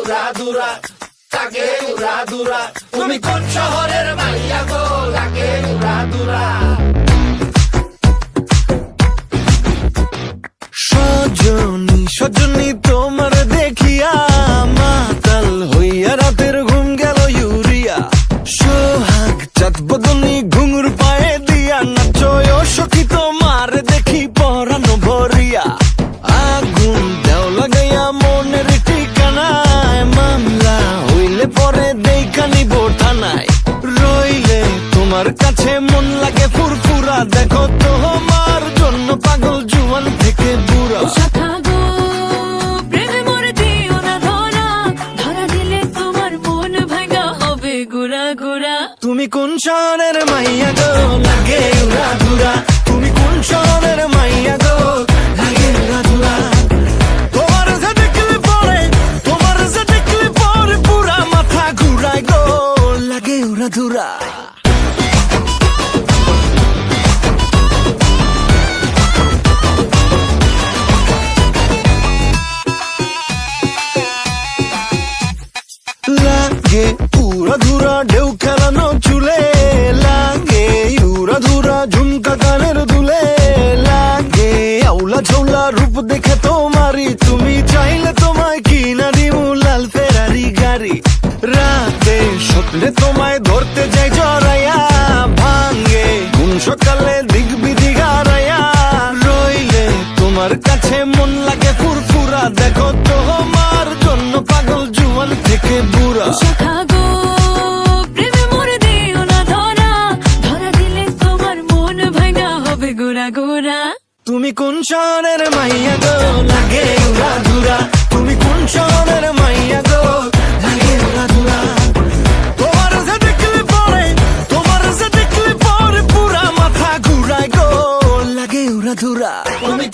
উড়াধুরা, লাগে উড়াধুরা। তুমি কোন শহরের মাইয়া গো, লাগে উড়াধুরা। সজনী সজনী তোমার দেখিয়া মাতাল হইয়া রাতের ঘুম গেল ইউরিয়া। সোহাগ চাঁদ বদনী ঘুঙুর পায়ে দিয়া নাচয় সখী তোমার দেখি পরানো ভরিয়া। আগুন দেও লাগাইয়া মনের ঠিকানায়, মামলা হইলে পরে দেখানি বোঠানায়। রইলে তোমার কাছে মন লাগে ফুরফুরা, দেখো তোমার জন্য পাগল জুয়ান থেকে বুড়া। শাখা গো প্রেমে মরে দিও না ধরা, ধরা দিলে তোমার মন ভাঙা হবে গুড়া গুড়া। তুমি কোন শহরের মাইয়া গো, লাগে উড়াধুরা। তুমি কোন শহরের মাইয়া গো, লাগে উড়াধুরা। তোমার যে দেখলে পরে, তোমার যে দেখলে পরে পুরা মাথা ঘুরায় গো, লাগে উড়াধুরা। লাগে উড়াধুরা ঢেউ খেলানো চুলে, লাগে উড়াধুরা ঝুমকা কানের দুলে, লাগে আউলা ঝৌলা রূপ দেখে তোমারি, তুমি চাইলে তোমায় কিনা দিমু লাল ফেরারি গাড়ি। রাতে স্বপ্নে তোমায় ধরতে যাই জড়াইয়া, ভাঙ্গে ঘুম সকালে দিক বিধি গারাইয়া। রইলে তোমার কাছে মন লাগে ফুরফুরা, দেখো তোমার জন্য পাগল জুয়ান থেকে বুড়া। শাখা গো প্রেমে মরে দিও না ধরা, ধরা দিলে তোমার মন ভাঙা হবে গুড়া গুড়া। তুমি কোন শহরের মাইয়া গো, লাগে উড়াধুরা। তুমি কোন শহরের মাইয়া গো, লাগে উড়াধুরা। তোমার যে দেখলে পরে, তোমার যে দেখলে পরে পুরা মাথা ঘুরায় গো, লাগে উড়াধুরা। তুমি